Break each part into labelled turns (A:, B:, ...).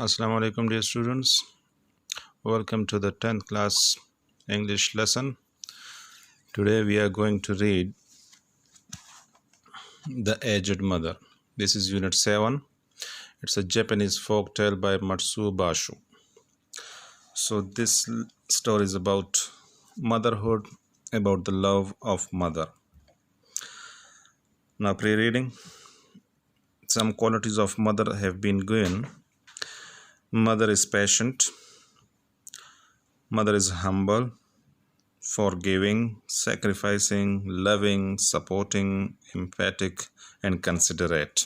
A: Assalamu alaikum, dear students. Welcome to the 10th class English lesson. Today we are going to read The Aged Mother. This is Unit 7. It's a Japanese folk tale by Matsuo Basho. So this story is about motherhood, about the love of mother. Now pre-reading. Some qualities of mother have been given. Mother is patient. Mother is humble, forgiving, sacrificing, loving, supporting, emphatic, and considerate.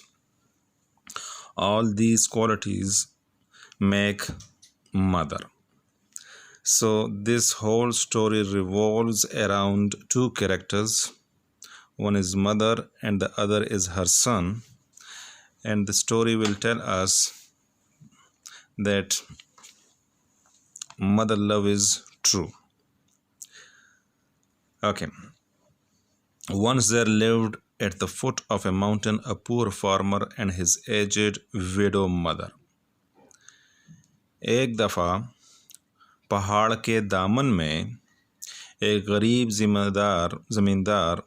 A: All these qualities make mother. So this whole story revolves around two characters. One is mother and the other is her son. And the story will tell us that mother love is true. Okay. Once there lived at the foot of a mountain a poor farmer and his aged widow mother. एक दफ़ा पहाड़ के दामन में एक गरीब ज़मींदार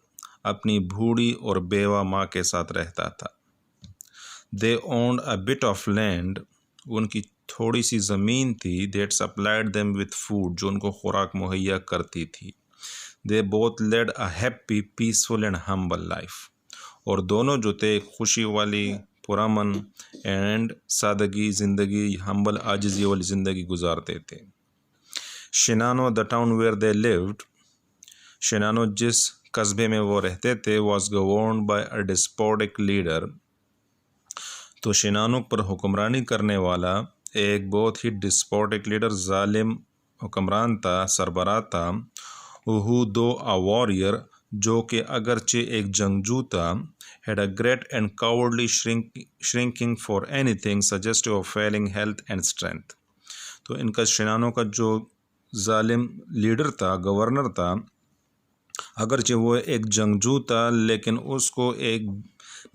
A: अपनी बूढ़ी और बेवा माँ के साथ रहता था. They owned a bit of land. उनकी थोड़ी सी ज़मीन थी that supplied them with food, जो उनको खुराक मुहैया करती थी. They both led a happy, peaceful and humble life. और दोनों जो थे खुशी वाली, पुरअमन एंड सादगी ज़िंदगी, हम्बल आजिज़ी वाली ज़िंदगी गुजारते थे. Shinano the town where they lived, Shinano जिस कस्बे में वो रहते थे, was governed by a despotic leader. तो शिनानो पर हुक्मरानी करने वाला एक बहुत ही डिस्पोटिक लीडर, जालिम हुक्मरान था, सरबराह था. हु दो अ वॉरियर, जो कि अगरचे एक जंगजू था, had a great and cowardly shrinking for anything suggestive of failing health and strength. तो इनका शिनानो का जो जालिम लीडर था, गवर्नर था, अगरचे वो एक जंगजू था, लेकिन उसको एक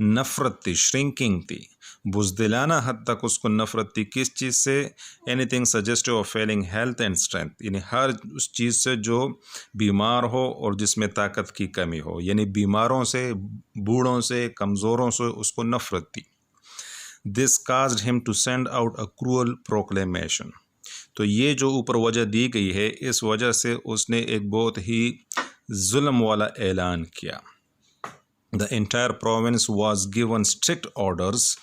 A: नफ़रत थी, श्रिंकिंग थी, बुज़दिलाना हद तक उसको नफ़रत थी. किस चीज़ से? Anything suggestive of Fehling health and strength, यानी हर उस चीज़ से जो बीमार हो और जिसमें ताकत की कमी हो, यानी बीमारों से, बूढ़ों से, कमज़ोरों से उसको नफ़रत थी. This caused him to send out a cruel proclamation. तो ये जो ऊपर वजह दी गई है, इस वजह से उसने एक बहुत ही जुल्म वाला ऐलान किया. The entire province was given strict orders.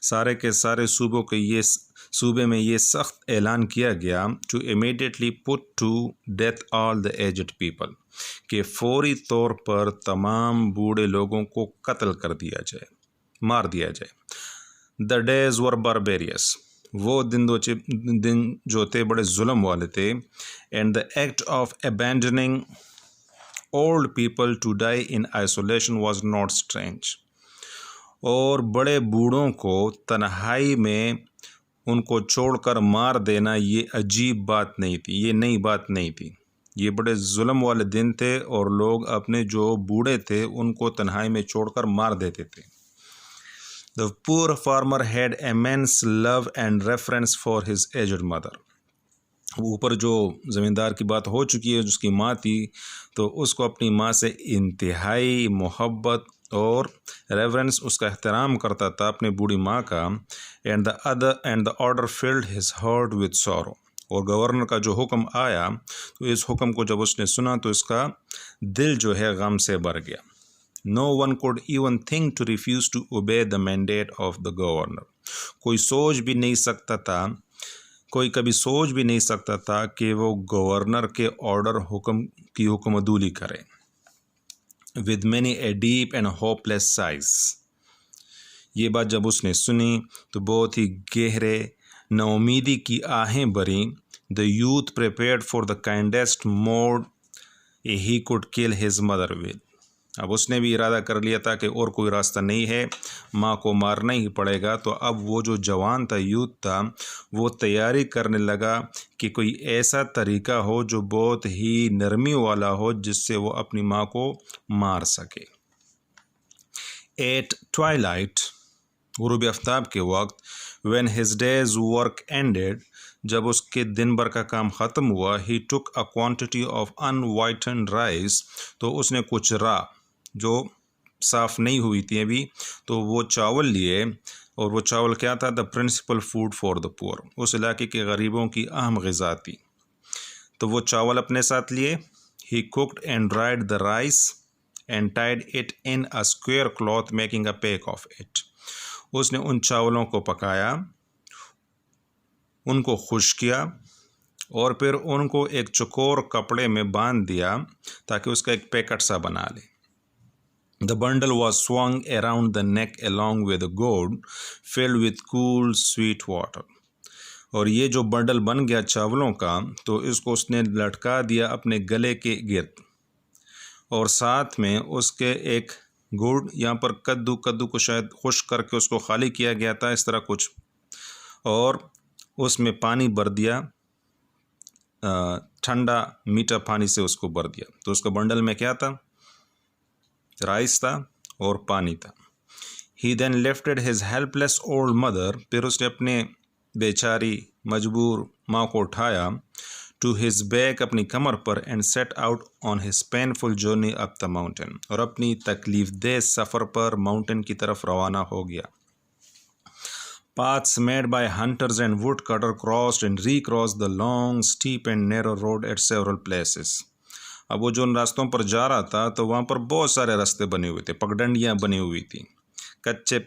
A: सारे के सारे सूबे में ये सख्त ऐलान किया गया to immediately put to death all the aged people, कि फौरी तौर पर तमाम बूढ़े लोगों को कत्ल कर दिया जाए, मार दिया जाए. The days were barbarous. वो दिन जो थे बड़े जुल्म वाले थे. And the act of abandoning old people to die in isolation was not strange. और बड़े बूढ़ों को तन्हाई में उनको छोड़कर मार देना ये अजीब बात नहीं थी, ये नई बात नहीं थी. ये बड़े जुल्म वाले दिन थे और लोग अपने जो बूढ़े थे उनको तन्हाई में छोड़कर मार देते थे. The poor farmer had immense love and reverence for his aged mother. ऊपर जो ज़मींदार की बात हो चुकी है, जिसकी माँ थी, तो उसको अपनी माँ से इंतहाई मोहब्बत और रेवरेंस, उसका एहतराम करता था, अपनी बूढ़ी माँ का. And the order field his heart with sorrow. और गवर्नर का जो हुक्म आया, तो इस हुक्म को जब उसने सुना तो इसका दिल जो है गम से भर गया. No one could even think to refuse to obey the mandate of the governor. कोई कभी सोच भी नहीं सकता था कि वो गवर्नर के ऑर्डर की हुक्मदूली करे. With many a deep and hopeless size. ये बात जब उसने सुनी तो बहुत ही गहरे नाउमीदी की आहें भरी. The youth prepared for the kindest mode he could kill his mother with. अब उसने भी इरादा कर लिया था कि और कोई रास्ता नहीं है, माँ को मारना ही पड़ेगा. तो अब वो जो जवान था, यूथ था, वो तैयारी करने लगा कि कोई ऐसा तरीका हो जो बहुत ही नरमी वाला हो, जिससे वो अपनी माँ को मार सके. एट ट्वाइलाइट, गुरूब आफ्ताब के वक्त, When his day's work ended, जब उसके दिन भर का काम ख़त्म हुआ, he took a quantity of unwhitened rice, तो उसने कुछ रा जो साफ़ नहीं हुई थी अभी, तो वो चावल लिए, और वो चावल क्या था? The principal food for the poor, उस इलाके के गरीबों की अहम ग़िज़ा थी। तो वो चावल अपने साथ लिए। He cooked and dried the rice and tied it in a square cloth, making a pack of it. उसने उन चावलों को पकाया, उनको खुश किया और फिर उनको एक चौकोर कपड़े में बांध दिया ताकि उसका एक पैकेट सा बना ले। The bundle was swung around the neck along with a gourd filled with cool sweet water. और ये जो बंडल बन गया चावलों का, तो इसको उसने लटका दिया अपने गले के गिर्द, और साथ में उसके एक गुड़, यहाँ पर कद्दू को शायद खुश करके उसको खाली किया गया था, इस तरह कुछ, और उसमें पानी भर दिया, ठंडा मीठा पानी से उसको भर दिया। तो उसका बंडल में क्या था? राइस था और पानी था। He then lifted his helpless old mother, फिर उसने अपने बेचारी मजबूर माँ को उठाया, to his back, अपनी कमर पर, and set out on his painful journey up the mountain, और अपनी तकलीफ दे सफ़र पर माउंटेन की तरफ रवाना हो गया। Paths made by hunters and woodcutter crossed and recrossed the long, steep and narrow road at several places. अब वो जो उन रास्तों पर जा रहा था, तो वहाँ पर बहुत सारे रास्ते बने हुए थे, पगडंडियाँ बनी हुई थी, कच्चे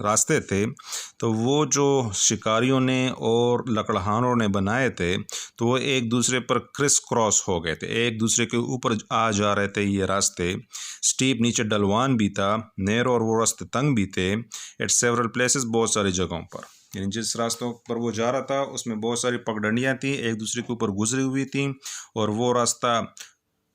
A: रास्ते थे। तो वो जो शिकारियों ने और लकड़हारों ने बनाए थे, तो वो एक दूसरे पर क्रिस क्रॉस हो गए थे, एक दूसरे के ऊपर आ जा रहे थे ये रास्ते। स्टीप, नीचे ढलवान भी था, नैरो और वो रास्ते तंग भी थे। एट सेवरल प्लेसेस, बहुत सारी जगहों पर, यानी जिस रास्तों पर वो जा रहा था उसमें बहुत सारी पगडंडियाँ थी, एक दूसरे के ऊपर गुजरी हुई थी, और वो रास्ता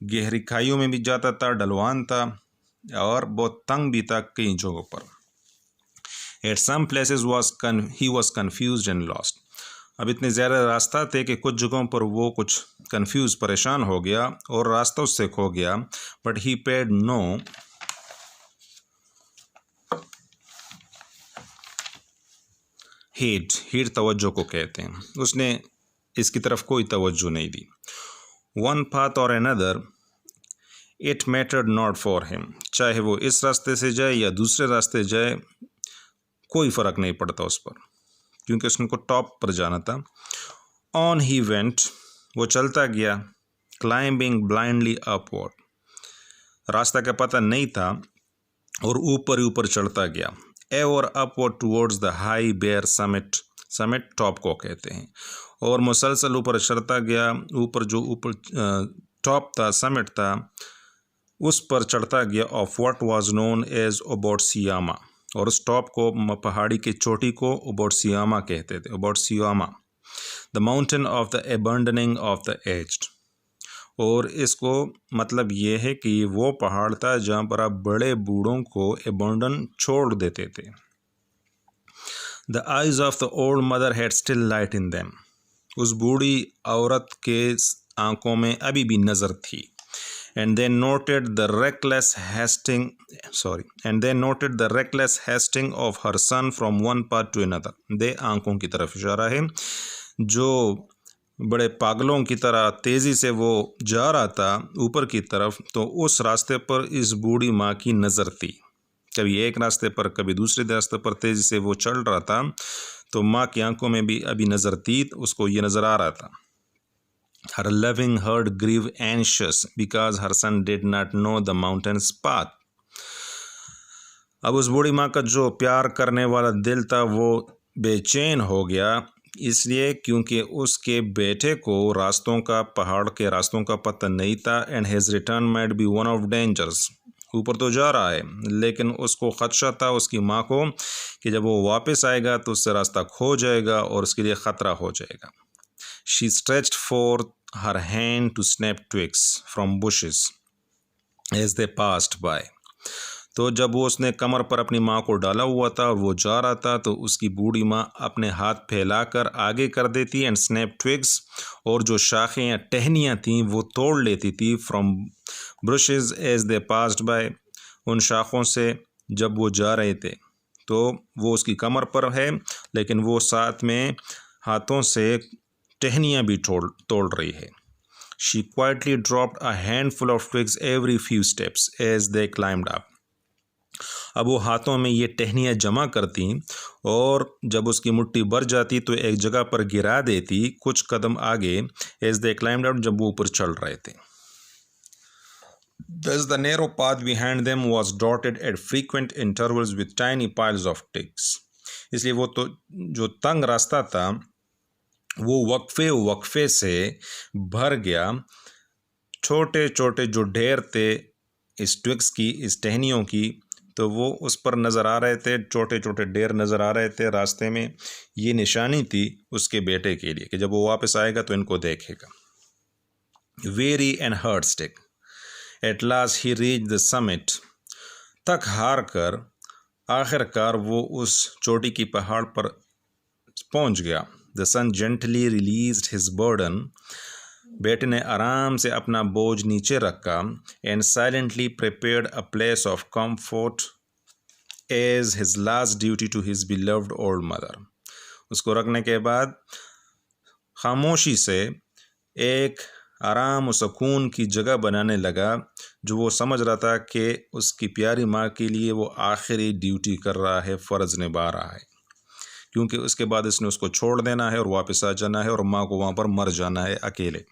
A: गहरी खाइयों में भी जाता था, ढलवान था और बहुत तंग भी था कई जगहों पर। At some places he was confused and lost. अब इतने ज़्यादा रास्ता थे कि कुछ जगहों पर वो कुछ कन्फ्यूज, परेशान हो गया और रास्ता उससे खो गया। But he paid no heed तवज्जो को कहते हैं, उसने इसकी तरफ कोई तवज्जो नहीं दी। वन पाथ और another, it mattered not for him, चाहे वो इस रास्ते से जाए या दूसरे रास्ते जाए, कोई फ़र्क नहीं पड़ता उस पर, क्योंकि उसको टॉप पर जाना था। ऑन ही वेंट, वो चलता गया, क्लाइंबिंग ब्लाइंडली अपवर्ड, रास्ता का पता नहीं था और ऊपर ही ऊपर चढ़ता गया। Ever upward towards the high bare summit, summit top को कहते हैं, और मुसलसल ऊपर चढ़ता गया, ऊपर जो ऊपर टॉप था, समिट था, उस पर चढ़ता गया। Of what was known as Obasuteyama, और उस टॉप को, पहाड़ी की चोटी को ओबोट्सियामा कहते थे, Obasuteyama, the mountain of the abandoning of the aged. और इसको मतलब ये है कि वो पहाड़ था जहाँ पर आप बड़े बूढ़ों को अबंडन छोड़ देते थे। The eyes of the old mother had still light in them, उस बूढ़ी औरत के आंखों में अभी भी नज़र थी। And they noted the reckless hasting of her son from one path to another. दे आंखों की तरफ इशारा है, जो बड़े पागलों की तरह तेज़ी से वो जा रहा था ऊपर की तरफ, तो उस रास्ते पर इस बूढ़ी माँ की नज़र थी, कभी एक रास्ते पर कभी दूसरे रास्ते पर तेज़ी से वो चल रहा था, तो माँ की आंखों में भी अभी नज़र थी, उसको ये नज़र आ रहा था। Her loving heart grew anxious because her son did not know the mountain's path. अब उस बूढ़ी माँ का जो प्यार करने वाला दिल था वो बेचैन हो गया, इसलिए क्योंकि उसके बेटे को रास्तों का, पहाड़ के रास्तों का पता नहीं था। And his return might be one of dangers, ऊपर तो जा रहा है लेकिन उसको ख़दशा था उसकी माँ को कि जब वो वापस आएगा तो उससे रास्ता खो जाएगा और उसके लिए ख़तरा हो जाएगा। She stretched forth her hand to snap twigs from bushes as they passed by. तो जब वो उसने कमर पर अपनी माँ को डाला हुआ था और वो जा रहा था, तो उसकी बूढ़ी माँ अपने हाथ फैलाकर आगे कर देती एंड स्नैप ट्विग्स, और जो शाखें या टहनियाँ थीं वो तोड़ लेती थी from brushes as they passed by, उन शाखों से जब वो जा रहे थे तो वो उसकी कमर पर है, लेकिन वो साथ में हाथों से टहनियाँ भी तोड़ रही है। She quietly dropped a handful of twigs every few steps as they climbed up. अब वो हाथों में ये टहनियाँ जमा करती और जब उसकी मुट्ठी भर जाती तो एक जगह पर गिरा देती कुछ कदम आगे, as they climbed up, जब वो ऊपर चढ़ रहे थे। Thus the narrow path behind them was dotted at frequent intervals with tiny piles of twigs. इसलिए वो तो जो तंग रास्ता था वो वक्फे से भर गया। छोटे छोटे जो ढेर थे इस ट्विग्स की, इस टहनियों की, तो वो उस पर नज़र आ रहे थे, छोटे छोटे ढेर नज़र आ रहे थे रास्ते में। ये निशानी थी उसके बेटे के लिए कि जब वो वापस आएगा तो इनको देखेगा। Weary and heart sick, at last he reached the summit. थक हार कर आखिरकार वो उस चोटी की पहाड़ पर पहुंच गया। The son gently released his burden. बेटे ने आराम से अपना बोझ नीचे रखा and silently prepared a place of comfort as his last duty to his beloved old mother. उसको रखने के बाद खामोशी से एक आराम और सुकून की जगह बनाने लगा जो वो समझ रहा था कि उसकी प्यारी माँ के लिए वो आखिरी ड्यूटी कर रहा है, फ़र्ज़ निभा रहा है, क्योंकि उसके बाद इसने उसको छोड़ देना है और वापस आ जाना है और माँ को वहाँ पर मर जाना है अकेले।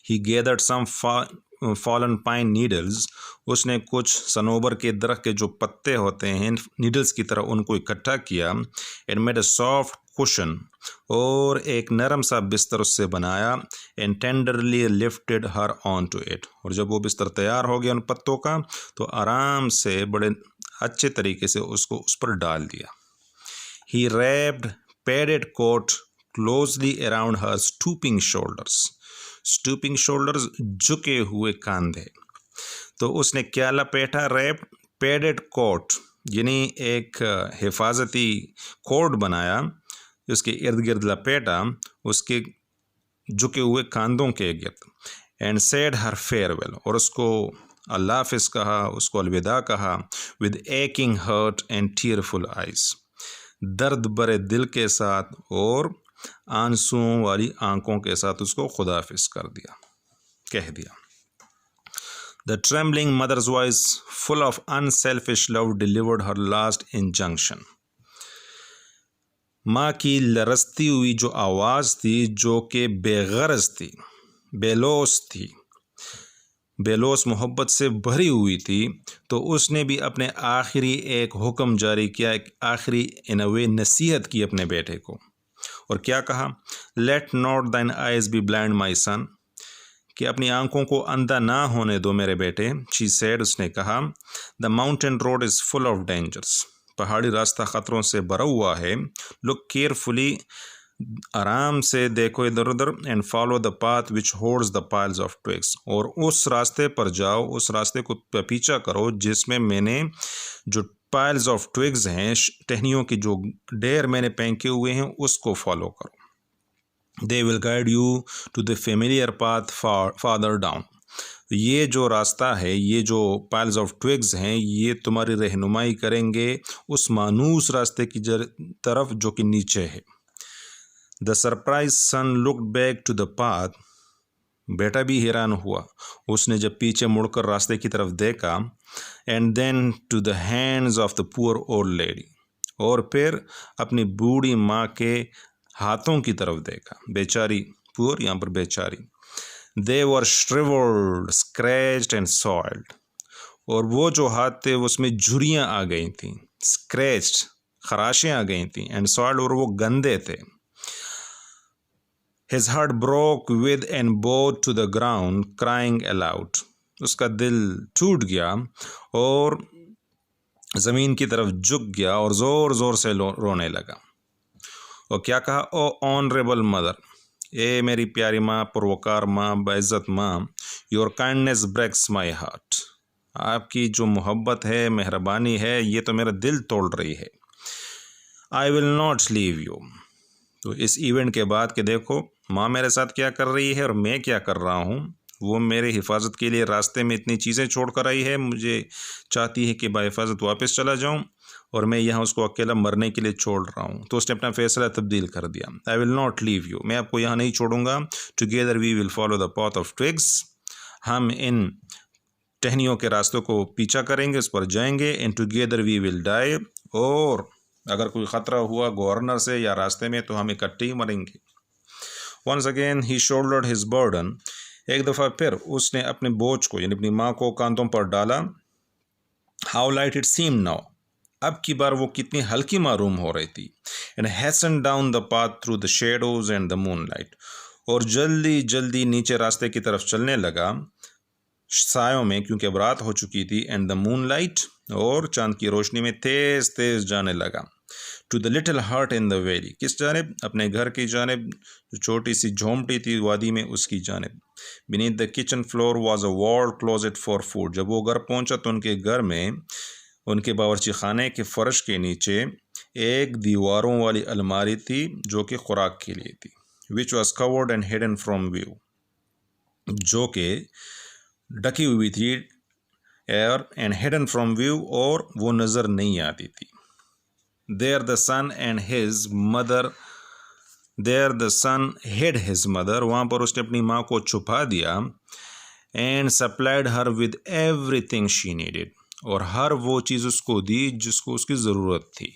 A: He gathered some fallen pine needles. उसने कुछ सनोबर के दरख्त के जो पत्ते होते हैं नीडल्स की तरह उनको इकट्ठा किया and made a soft cushion, और एक नरम सा बिस्तर उससे बनाया and tenderly lifted her onto it. और जब वो बिस्तर तैयार हो गया उन पत्तों का तो आराम से बड़े अच्छे तरीके से उसको उस पर डाल दिया। He wrapped padded coat closely around her stooping shoulders. Stooping shoulders, झुके हुए कंधे। तो उसने क्या लपेटा? रैप पैडेड कोट, यानी एक हिफाजती कोट बनाया, उसके इर्द गिर्द लपेटा उसके झुके हुए कंधों के गिर्द। एंड सेड हर फेयरवेल, और उसको अल्लाह हाफिज़ कहा, उसको अलविदा कहा। With aching heart and tearful eyes, दर्द भरे दिल के साथ और आंसुओं वाली आंखों के साथ उसको खुदाफिज कर दिया, कह दिया। The trembling mother's voice, full of unselfish love, delivered her last injunction. माँ की लरसती हुई जो आवाज़ थी, जो कि बेगरज थी, बेलोस थी, बेलोस मोहब्बत से भरी हुई थी, तो उसने भी अपने आखिरी एक हुक्म जारी किया, एक आखिरी इन अ वे नसीहत की अपने बेटे को। और क्या कहा? लेट नॉट दाइन आइज बी ब्लाइंड माई सन, कि अपनी आंखों को अंधा ना होने दो मेरे बेटे। शी सेड, उसने कहा, the mountain road is full of dangers, पहाड़ी रास्ता ख़तरों से भरा हुआ है। लुक केयरफुली, आराम से देखो इधर उधर। And follow the path which holds the piles of twigs, और उस रास्ते पर जाओ, उस रास्ते को पीछा करो जिसमें मैंने जो पाइल्स ऑफ ट्विग्स हैं, टहनियों की जो ढेर मैंने फेंके हुए हैं, उसको फॉलो करो। They will guide you to the familiar path farther down, ये जो रास्ता है, ये जो पाइल्स ऑफ ट्विग्स हैं, ये तुम्हारी रहनुमाई करेंगे उस मानूस रास्ते की तरफ जो कि नीचे है। The surprise son looked back to the path, बेटा भी हैरान हुआ, उसने जब पीछे मुड़कर रास्ते की तरफ देखा। And then to the hands of the poor old lady, और फिर अपनी बूढ़ी माँ के हाथों की तरफ देखा। बेचारी, पुअर यहाँ पर बेचारी। दे वर श्रिवल्ड, स्क्रैच्ड एंड सॉइल्ड, और वो जो हाथ थे उसमें झुर्रियाँ आ गई थी, स्क्रैच्ड, खराशें आ गई थी, एंड सॉइल्ड, और वो गंदे थे। His heart broke with and bowed to the ground, crying aloud. उसका दिल टूट गया और ज़मीन की तरफ झुक गया और ज़ोर ज़ोर से रोने लगा। और क्या कहा? ओ ऑनरेबल मदर, ए मेरी प्यारी माँ, पुरवकार माँ, बाइज़्ज़त माँ, your kindness breaks my heart, आपकी जो मोहब्बत है, मेहरबानी है, ये तो मेरा दिल तोड़ रही है। आई विल नॉट लीव यू। तो इस इवेंट के बाद कि देखो माँ मेरे साथ क्या कर रही है और मैं क्या कर रहा हूँ, वो मेरे हिफाजत के लिए रास्ते में इतनी चीज़ें छोड़ कर आई है, मुझे चाहती है कि बाहिफाजत वापस चला जाऊँ और मैं यहाँ उसको अकेला मरने के लिए छोड़ रहा हूँ। तो उसने अपना फ़ैसला तब्दील कर दिया। I will not leave you, मैं आपको यहाँ नहीं छोड़ूंगा। Together we will follow the path of twigs, हम इन टहनियों के रास्तों को पीछा करेंगे, उस पर जाएंगे। And together we will die, और अगर कोई ख़तरा हुआ गवर्नर से या रास्ते में तो हम इकट्ठे ही मरेंगे। Once again he shouldered his burden, एक दफ़ा फिर उसने अपने बोझ को यानी अपनी माँ को कांधों पर डाला। How light it seem now, अब की बार वो कितनी हल्की मालूम हो रही थी। And Hesson down the path through the shadows and the moonlight, और जल्दी जल्दी नीचे रास्ते की तरफ चलने लगा सायों में, क्योंकि अब रात हो चुकी थी। एंड द मूनलाइट, और चांद की रोशनी में तेज तेज जाने लगा। To the little hut in the valley, किस जानिब? अपने घर की जानिब, जो छोटी सी झोंपड़ी थी वादी में, उसकी जानिब। Beneath the kitchen floor was a wall closet for food, जब वो घर पहुंचा तो उनके घर में, उनके बावर्ची खाने के फर्श के नीचे एक दीवारों वाली अलमारी थी जो कि खुराक के लिए थी। Which was covered and hidden from view, जो कि ढकी हुई थी air, and hidden from view, और वो नज़र नहीं आती थी। There the son and his mother, there the son hid his mother, वहाँ पर उसने अपनी माँ को छुपा दिया। And supplied her with everything she needed, और हर वो चीज़ उसको दी जिसको उसकी ज़रूरत थी।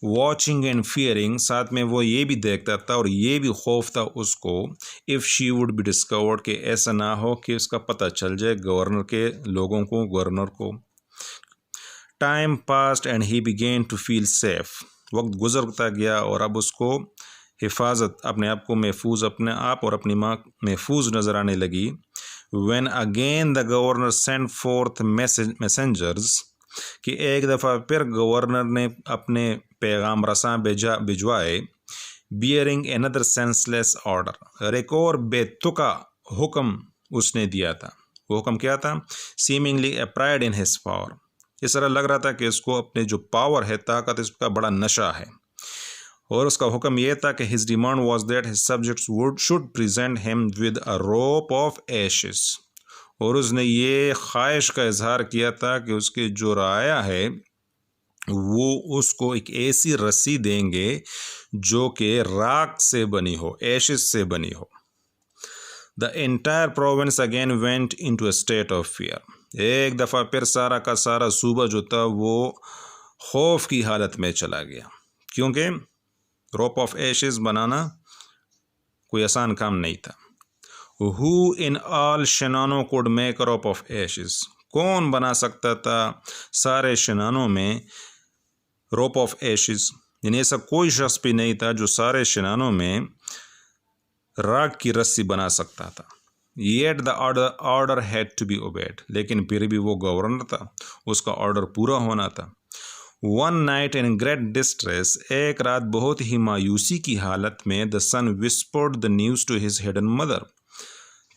A: Watching and fearing, साथ में वो ये भी देखता था और ये भी खौफ था उसको, if she would be discovered, कि ऐसा ना हो कि उसका पता चल जाए गवर्नर के लोगों को, गवर्नर को। Time passed and he began to feel safe, वक्त गुजरता गया और अब उसको हिफाजत, अपने आप को महफूज, अपने आप और अपनी माँ महफूज नज़र आने लगी। When again the governor send fourth messengers, कि एक दफ़ा फिर गवर्नर ने अपने पैगाम रसां भिजवाए। बियरिंग अनदर सेंसलेस ऑर्डर, और एक और बेतुका हुक्म उसने दिया था। वो हुक्म क्या था? Seemingly A pride in his power, इस तरह लग रहा था कि इसको अपने जो पावर है, ताकत, इसका बड़ा नशा है। और उसका हुक्म यह था कि his demand was that his subjects should present him with a rope of ashes, और उसने ये ख्वाहिश का इजहार किया था कि उसके जो राया है वो उसको एक ऐसी रस्सी देंगे जो कि राख से बनी हो, एशेस से बनी हो। The entire province again went into a state of fear, एक दफ़ा फिर सारा का सारा सूबा जो था वो खौफ की हालत में चला गया, क्योंकि रोप ऑफ एशेस बनाना कोई आसान काम नहीं था। Who in all Shinano could make rope of ashes, कौन बना सकता था सारे शनानों में रोप ऑफ एशेस, यानी ऐसा कोई शख्स भी नहीं था जो सारे शनानों में राख की रस्सी बना सकता था। Yet the order had to be obeyed, लेकिन फिर भी वो गवर्नर था, उसका ऑर्डर पूरा होना था। One night in great distress, एक रात बहुत ही मायूसी की हालत में, the son whispered the news to his hidden mother,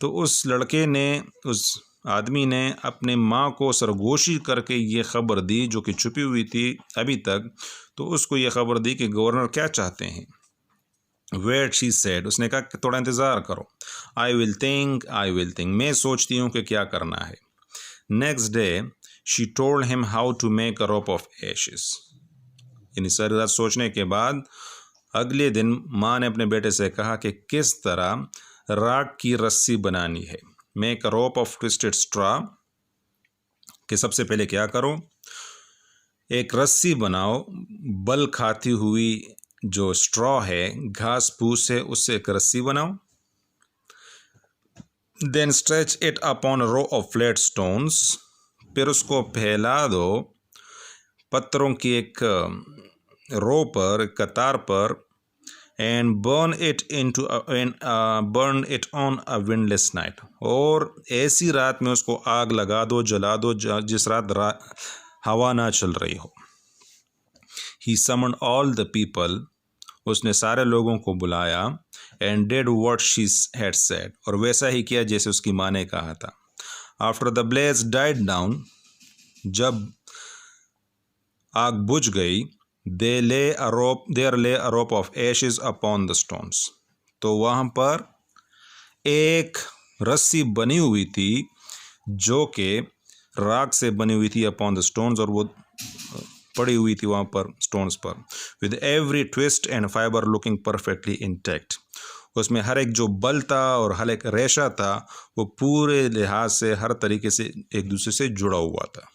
A: तो उस लड़के ने, उस आदमी ने अपने माँ को सरगोशी करके ये खबर दी जो कि छुपी हुई थी अभी तक। तो उसको ये खबर दी कि गवर्नर क्या चाहते हैं। वेट शी सेड, उसने कहा कि थोड़ा इंतज़ार करो। आई विल थिंक, मैं सोचती हूँ कि क्या करना है। Next day she told him how to make a rope of ashes, यानी सारी रात सोचने के बाद अगले दिन माँ ने अपने बेटे से कहा कि किस तरह राख की रस्सी बनानी है। Make a rope of twisted straw, कि सबसे पहले क्या करो, एक रस्सी बनाओ बल खाती हुई, जो स्ट्रॉ है, घास फूस है, उससे एक रस्सी बनाओ। Then stretch it upon a row of flat stones, फिर उसको फैला दो पत्थरों की एक रो पर, कतार पर। And burn it on a windless night, और ऐसी रात में उसको आग लगा दो, जला दो जिस रात हवा ना चल रही हो। ही समन्ड ऑल द पीपल, उसने सारे लोगों को बुलाया। And did what she had said, और वैसा ही किया जैसे उसकी माँ ने कहा था। After the blaze died down, जब आग बुझ गई, there lay a rope of ashes upon the stones, तो वहाँ पर एक रस्सी बनी हुई थी जो कि राख से बनी हुई थी अपॉन द स्टोन्स, और वो पड़ी हुई थी वहाँ पर स्टोन्स पर, with every twist and fibre looking perfectly intact. उसमें हर एक जो बल था और हर एक रेशा था वो पूरे लिहाज से हर तरीके से एक दूसरे से जुड़ा हुआ था।